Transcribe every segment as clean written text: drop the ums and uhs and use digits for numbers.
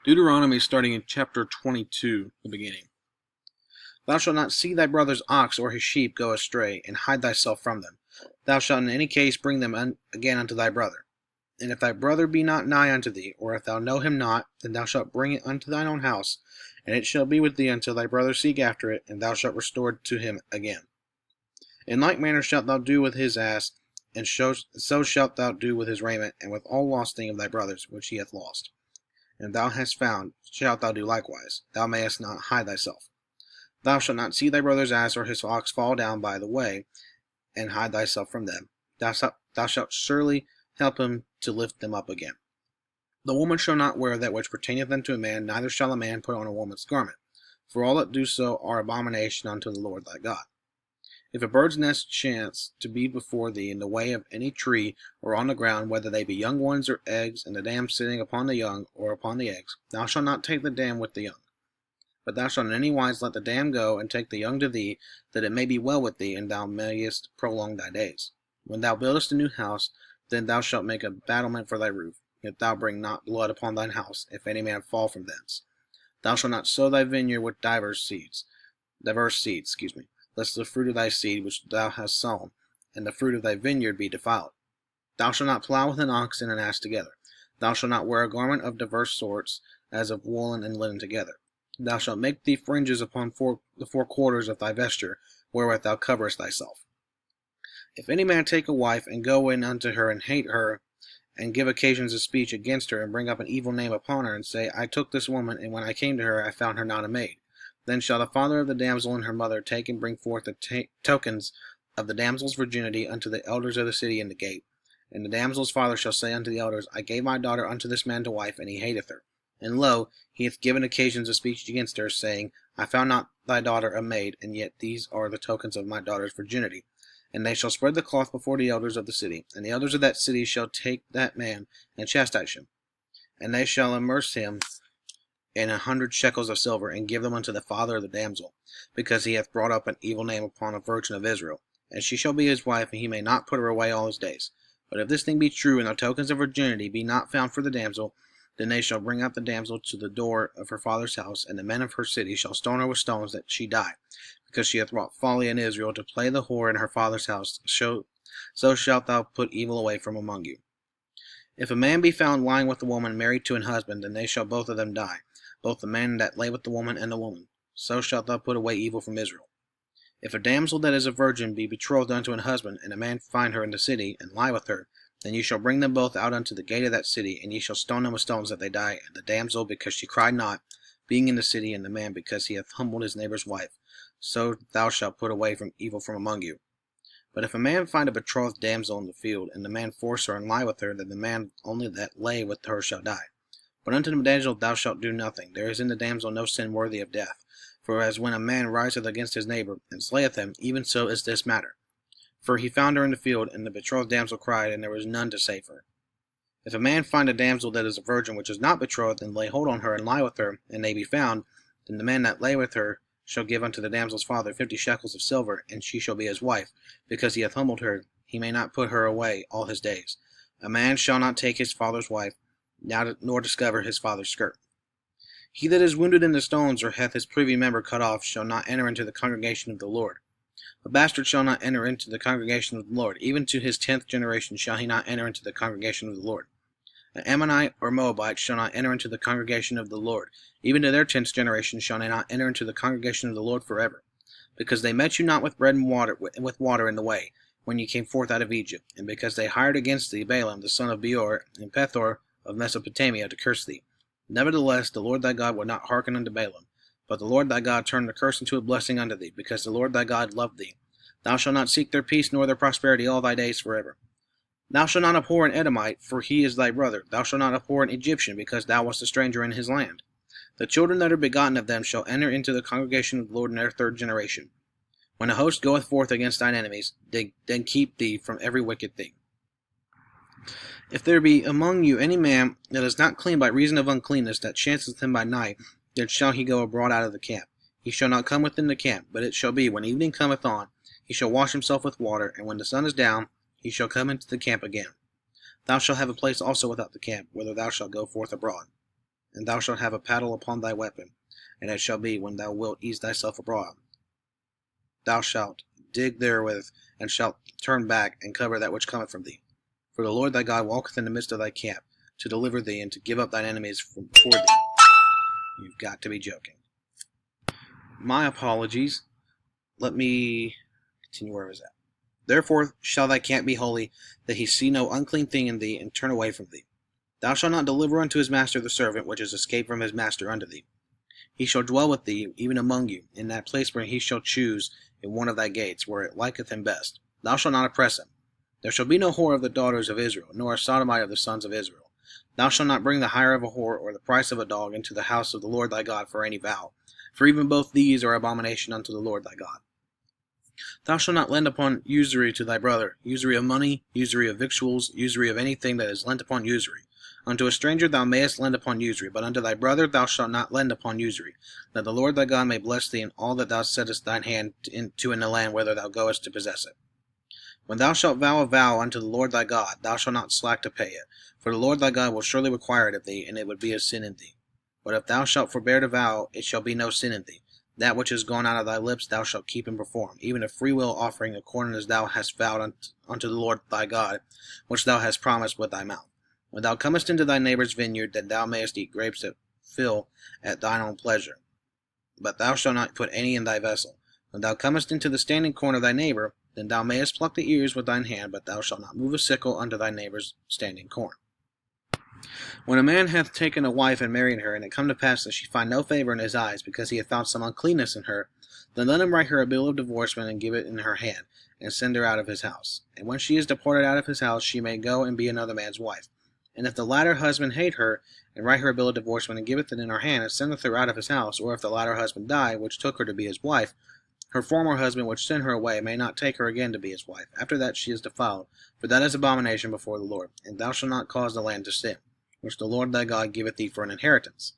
Deuteronomy starting in chapter 22, the beginning. Thou shalt not see thy brother's ox or his sheep go astray, and hide thyself from them. Thou shalt in any case bring them again unto thy brother. And if thy brother be not nigh unto thee, or if thou know him not, then thou shalt bring it unto thine own house, and it shall be with thee until thy brother seek after it, and thou shalt restore it to him again. In like manner shalt thou do with his ass, and so shalt thou do with his raiment, and with all lost thing of thy brother's, which he hath lost. And thou hast found, shalt thou do likewise. Thou mayest not hide thyself. Thou shalt not see thy brother's ass or his ox fall down by the way, and hide thyself from them. Thou shalt surely help him to lift them up again. The woman shall not wear that which pertaineth unto a man, neither shall a man put on a woman's garment. For all that do so are abomination unto the Lord thy God. If a bird's nest chance to be before thee in the way of any tree, or on the ground, whether they be young ones or eggs, and the dam sitting upon the young or upon the eggs, thou shalt not take the dam with the young. But thou shalt in any wise let the dam go, and take the young to thee, that it may be well with thee, and thou mayest prolong thy days. When thou buildest a new house, then thou shalt make a battlement for thy roof, if thou bring not blood upon thine house, if any man fall from thence. Thou shalt not sow thy vineyard with diverse seeds, lest the fruit of thy seed which thou hast sown, and the fruit of thy vineyard be defiled. Thou shalt not plow with an ox and an ass together. Thou shalt not wear a garment of diverse sorts, as of woolen and linen together. Thou shalt make thee fringes upon the four quarters of thy vesture, wherewith thou coverest thyself. If any man take a wife, and go in unto her, and hate her, and give occasions of speech against her, and bring up an evil name upon her, and say, I took this woman, and when I came to her, I found her not a maid. Then shall the father of the damsel and her mother take and bring forth the tokens of the damsel's virginity unto the elders of the city in the gate. And the damsel's father shall say unto the elders, I gave my daughter unto this man to wife, and he hateth her. And lo, he hath given occasions of speech against her, saying, I found not thy daughter a maid, and yet these are the tokens of my daughter's virginity. And they shall spread the cloth before the elders of the city, and the elders of that city shall take that man and chastise him. And they shall immerse him in 100 shekels of silver, and give them unto the father of the damsel, because he hath brought up an evil name upon a virgin of Israel. And she shall be his wife, and he may not put her away all his days. But if this thing be true, and the tokens of virginity be not found for the damsel, then they shall bring out the damsel to the door of her father's house, and the men of her city shall stone her with stones, that she die, because she hath wrought folly in Israel, to play the whore in her father's house. So shalt thou put evil away from among you. If a man be found lying with a woman married to an husband, then they shall both of them die, both the man that lay with the woman and the woman. So shalt thou put away evil from Israel. If a damsel that is a virgin be betrothed unto an husband, and a man find her in the city, and lie with her, then ye shall bring them both out unto the gate of that city, and ye shall stone them with stones that they die, and the damsel because she cried not, being in the city, and the man because he hath humbled his neighbor's wife. So thou shalt put away from evil from among you. But if a man find a betrothed damsel in the field, and the man force her and lie with her, then the man only that lay with her shall die. But unto the damsel thou shalt do nothing. There is in the damsel no sin worthy of death. For as when a man riseth against his neighbor, and slayeth him, even so is this matter. For he found her in the field, and the betrothed damsel cried, and there was none to save her. If a man find a damsel that is a virgin which is not betrothed, and lay hold on her, and lie with her, and they be found, then the man that lay with her shall give unto the damsel's father 50 shekels of silver, and she shall be his wife, because he hath humbled her. He may not put her away all his days. A man shall not take his father's wife, nor discover his father's skirt. He that is wounded in the stones, or hath his privy member cut off, shall not enter into the congregation of the Lord. A bastard shall not enter into the congregation of the Lord. Even to his 10th generation shall he not enter into the congregation of the Lord. An Ammonite or Moabite shall not enter into the congregation of the Lord. Even to their 10th generation shall they not enter into the congregation of the Lord forever. Because they met you not with bread and water in the way, when ye came forth out of Egypt, and because they hired against thee Balaam the son of Beor, and Pethor of Mesopotamia, to curse thee. Nevertheless, the Lord thy God would not hearken unto Balaam. But the Lord thy God turned the curse into a blessing unto thee, because the Lord thy God loved thee. Thou shalt not seek their peace nor their prosperity all thy days forever. Thou shalt not abhor an Edomite, for he is thy brother. Thou shalt not abhor an Egyptian, because thou wast a stranger in his land. The children that are begotten of them shall enter into the congregation of the Lord in their 3rd generation. When a host goeth forth against thine enemies, then keep thee from every wicked thing. If there be among you any man that is not clean by reason of uncleanness, that chanceth him by night, then shall he go abroad out of the camp. He shall not come within the camp, but it shall be, when evening cometh on, he shall wash himself with water, and when the sun is down, he shall come into the camp again. Thou shalt have a place also without the camp, whither thou shalt go forth abroad. and thou shalt have a paddle upon thy weapon. And it shall be, when thou wilt ease thyself abroad, thou shalt dig therewith, and shalt turn back, and cover that which cometh from thee. For the Lord thy God walketh in the midst of thy camp, to deliver thee, and to give up thine enemies from before thee. You've got to be joking. My apologies. Let me continue where I was at. Therefore shall thy camp be holy, that he see no unclean thing in thee, and turn away from thee. Thou shalt not deliver unto his master the servant which is escaped from his master unto thee. He shall dwell with thee, even among you, in that place where he shall choose in one of thy gates, where it liketh him best. Thou shalt not oppress him. There shall be no whore of the daughters of Israel, nor a sodomite of the sons of Israel. Thou shalt not bring the hire of a whore, or the price of a dog, into the house of the Lord thy God for any vow, for even both these are abomination unto the Lord thy God. Thou shalt not lend upon usury to thy brother, usury of money, usury of victuals, usury of anything that is lent upon usury. Unto a stranger thou mayest lend upon usury, but unto thy brother thou shalt not lend upon usury, that the Lord thy God may bless thee in all that thou settest thine hand to in the land whither thou goest to possess it. When thou shalt vow a vow unto the Lord thy God, thou shalt not slack to pay it, for the Lord thy God will surely require it of thee, and it would be a sin in thee. But if thou shalt forbear to vow, it shall be no sin in thee. That which is gone out of thy lips thou shalt keep and perform, even a freewill offering according as thou hast vowed unto the Lord thy God, which thou hast promised with thy mouth. When thou comest into thy neighbour's vineyard, that thou mayest eat grapes that fill at thine own pleasure. But thou shalt not put any in thy vessel. When thou comest into the standing corn of thy neighbour, then thou mayest pluck the ears with thine hand, but thou shalt not move a sickle unto thy neighbour's standing corn. When a man hath taken a wife and married her, and it come to pass that she find no favour in his eyes, because he hath found some uncleanness in her, then let him write her a bill of divorcement, and give it in her hand, and send her out of his house. And when she is departed out of his house, she may go and be another man's wife. And if the latter husband hate her, and write her a bill of divorcement, and giveth it in her hand, and sendeth her out of his house, or if the latter husband die, which took her to be his wife, her former husband which sent her away may not take her again to be his wife. After that she is defiled, for that is abomination before the Lord. And thou shalt not cause the land to sin, which the Lord thy God giveth thee for an inheritance.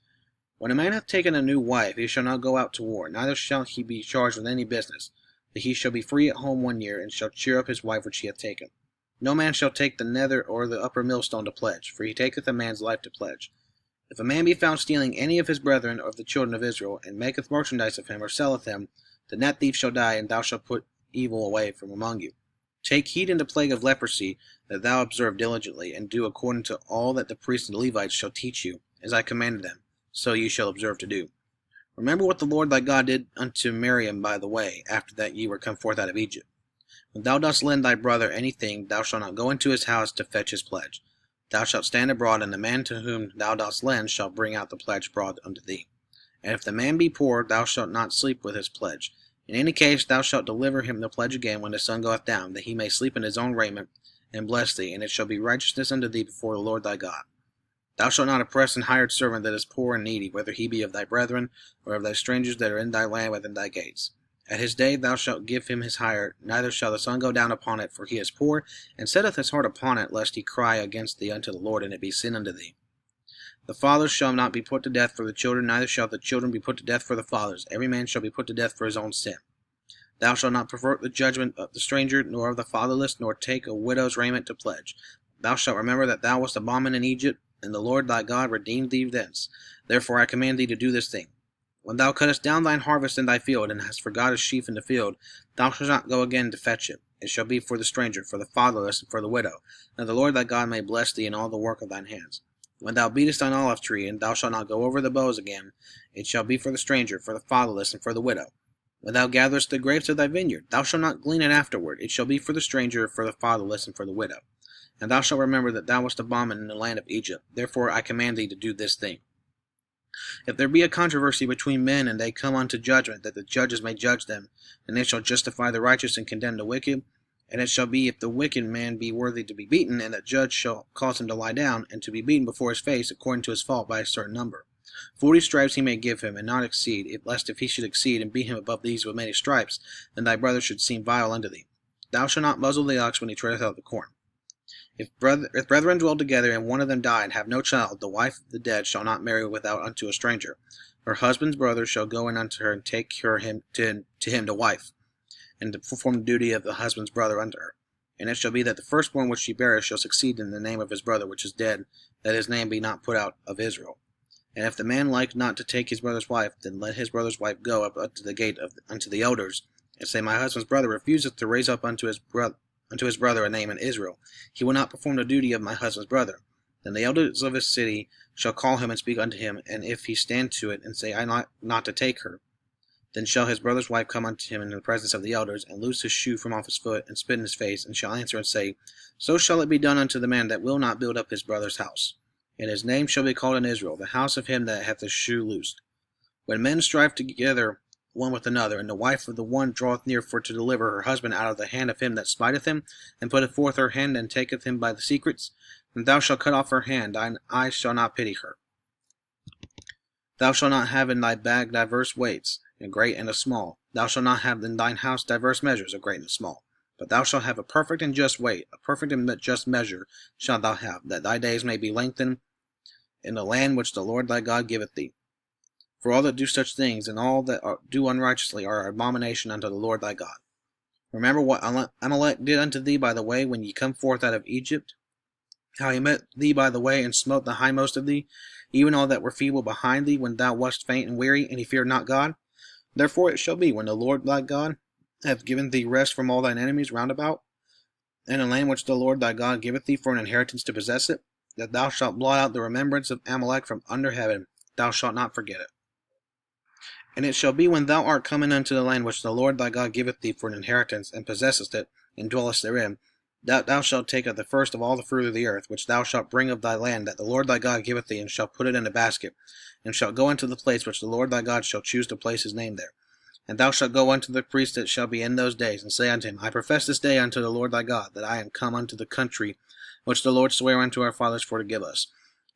When a man hath taken a new wife, he shall not go out to war, neither shall he be charged with any business, but he shall be free at home 1 year, and shall cheer up his wife which he hath taken. No man shall take the nether or the upper millstone to pledge, for he taketh a man's life to pledge. If a man be found stealing any of his brethren or of the children of Israel, and maketh merchandise of him, or selleth him, then that thief shall die, and thou shalt put evil away from among you. Take heed in the plague of leprosy, that thou observe diligently, and do according to all that the priests and the Levites shall teach you, as I commanded them, so ye shall observe to do. Remember what the Lord thy God did unto Miriam by the way, after that ye were come forth out of Egypt. When thou dost lend thy brother anything, thou shalt not go into his house to fetch his pledge. Thou shalt stand abroad, and the man to whom thou dost lend shall bring out the pledge brought unto thee. And if the man be poor, thou shalt not sleep with his pledge. In any case thou shalt deliver him the pledge again when the sun goeth down, that he may sleep in his own raiment, and bless thee, and it shall be righteousness unto thee before the Lord thy God. Thou shalt not oppress an hired servant that is poor and needy, whether he be of thy brethren, or of thy strangers that are in thy land within thy gates. At his day thou shalt give him his hire, neither shall the sun go down upon it, for he is poor, and setteth his heart upon it, lest he cry against thee unto the Lord, and it be sin unto thee. The fathers shall not be put to death for the children, neither shall the children be put to death for the fathers. Every man shall be put to death for his own sin. Thou shalt not pervert the judgment of the stranger, nor of the fatherless, nor take a widow's raiment to pledge. Thou shalt remember that thou wast a bondman in Egypt, and the Lord thy God redeemed thee thence. Therefore I command thee to do this thing. When thou cuttest down thine harvest in thy field, and hast forgot a sheaf in the field, thou shalt not go again to fetch it. It shall be for the stranger, for the fatherless, and for the widow, that the Lord thy God may bless thee in all the work of thine hands. When thou beatest thine olive tree, and thou shalt not go over the boughs again, it shall be for the stranger, for the fatherless, and for the widow. When thou gatherest the grapes of thy vineyard, thou shalt not glean it afterward. It shall be for the stranger, for the fatherless, and for the widow. And thou shalt remember that thou wast a bondman in the land of Egypt. Therefore I command thee to do this thing. If there be a controversy between men, and they come unto judgment, that the judges may judge them, then they shall justify the righteous and condemn the wicked. And it shall be, if the wicked man be worthy to be beaten, and the judge shall cause him to lie down, and to be beaten before his face, according to his fault, by a certain number. 40 stripes he may give him, and not exceed, lest if he should exceed, and beat him above these with many stripes, then thy brother should seem vile unto thee. Thou shalt not muzzle the ox when he treadeth out the corn. If brethren dwell together, and one of them die, and have no child, the wife of the dead shall not marry without unto a stranger. Her husband's brother shall go in unto her, and take her to him to wife, and to perform the duty of the husband's brother unto her. And it shall be that the firstborn which she beareth shall succeed in the name of his brother which is dead, that his name be not put out of Israel. And if the man like not to take his brother's wife, then let his brother's wife go up unto the gate unto the elders, and say, My husband's brother refuseth to raise up unto his brother a name in Israel. He will not perform the duty of my husband's brother. Then the elders of his city shall call him and speak unto him, and if he stand to it, and say, I ought not to take her, then shall his brother's wife come unto him in the presence of the elders, and loose his shoe from off his foot, and spit in his face, and shall answer and say, So shall it be done unto the man that will not build up his brother's house. And his name shall be called in Israel, the house of him that hath his shoe loosed. When men strive together one with another, and the wife of the one draweth near for to deliver her husband out of the hand of him that spiteth him, and putteth forth her hand, and taketh him by the secrets, then thou shalt cut off her hand, thine eye shall not pity her. Thou shalt not have in thy bag diverse weights, a great and a small. Thou shalt not have in thine house diverse measures, a great and a small. But thou shalt have a perfect and just weight, a perfect and just measure shalt thou have, that thy days may be lengthened in the land which the Lord thy God giveth thee. For all that do such things, and all that do unrighteously, are abomination unto the Lord thy God. Remember what Amalek did unto thee by the way when ye come forth out of Egypt, how he met thee by the way, and smote the hindmost of thee, even all that were feeble behind thee, when thou wast faint and weary, and he feared not God. Therefore it shall be, when the Lord thy God hath given thee rest from all thine enemies round about, and a land which the Lord thy God giveth thee for an inheritance to possess it, that thou shalt blot out the remembrance of Amalek from under heaven, thou shalt not forget it. And it shall be, when thou art come unto the land which the Lord thy God giveth thee for an inheritance, and possessest it, and dwellest therein, that thou shalt take of the first of all the fruit of the earth, which thou shalt bring of thy land, that the Lord thy God giveth thee, and shalt put it in a basket, and shalt go unto the place which the Lord thy God shall choose to place his name there. And thou shalt go unto the priest that shall be in those days, and say unto him, I profess this day unto the Lord thy God, that I am come unto the country which the Lord sware unto our fathers for to give us.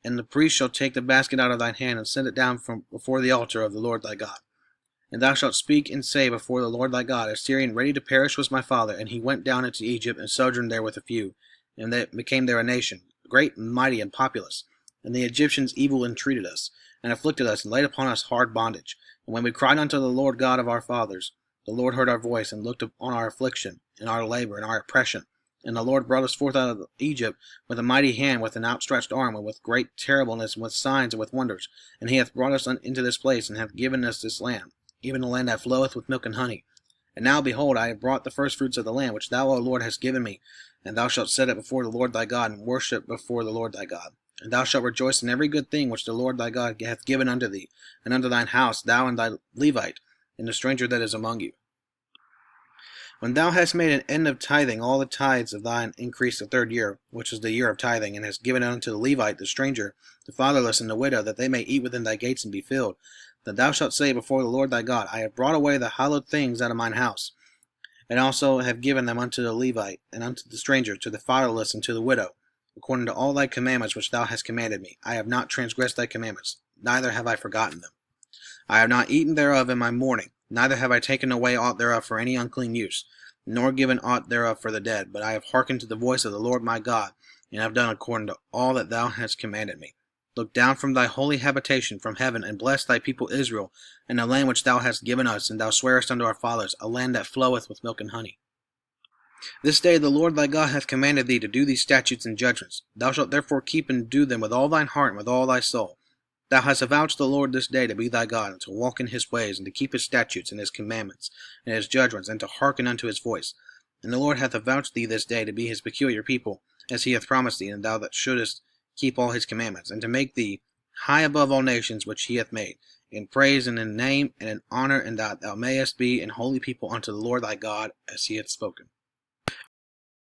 And the priest shall take the basket out of thine hand, and set it down from before the altar of the Lord thy God. And thou shalt speak and say before the Lord thy God, A Syrian ready to perish was my father, and he went down into Egypt, and sojourned there with a few, and they became there a nation, great and mighty and populous. And the Egyptians evil entreated us, and afflicted us, and laid upon us hard bondage. And when we cried unto the Lord God of our fathers, the Lord heard our voice, and looked on our affliction, and our labor, and our oppression. And the Lord brought us forth out of Egypt with a mighty hand, with an outstretched arm, and with great terribleness, and with signs, and with wonders. And he hath brought us into this place, and hath given us this land, even the land that floweth with milk and honey. And now, behold, I have brought the firstfruits of the land, which thou, O Lord, hast given me, and thou shalt set it before the Lord thy God, and worship before the Lord thy God. And thou shalt rejoice in every good thing which the Lord thy God hath given unto thee, and unto thine house, thou and thy Levite, and the stranger that is among you. When thou hast made an end of tithing all the tithes of thine increase the third year, which is the year of tithing, and hast given it unto the Levite, the stranger, the fatherless, and the widow, that they may eat within thy gates and be filled, then thou shalt say before the Lord thy God, I have brought away the hallowed things out of mine house, and also have given them unto the Levite, and unto the stranger, to the fatherless, and to the widow, according to all thy commandments which thou hast commanded me. I have not transgressed thy commandments, neither have I forgotten them. I have not eaten thereof in my mourning, neither have I taken away aught thereof for any unclean use, nor given aught thereof for the dead, but I have hearkened to the voice of the Lord my God, and have done according to all that thou hast commanded me. Look down from thy holy habitation from heaven, and bless thy people Israel, and the land which thou hast given us, and thou swearest unto our fathers, a land that floweth with milk and honey. This day the Lord thy God hath commanded thee to do these statutes and judgments. Thou shalt therefore keep and do them with all thine heart and with all thy soul. Thou hast avouched the Lord this day to be thy God, and to walk in his ways, and to keep his statutes and his commandments, and his judgments, and to hearken unto his voice. And the Lord hath avouched thee this day to be his peculiar people, as he hath promised thee, and thou that shouldest keep all his commandments, and to make thee high above all nations which he hath made, in praise and in name and in honor, and that thou mayest be an holy people unto the Lord thy God, as he hath spoken.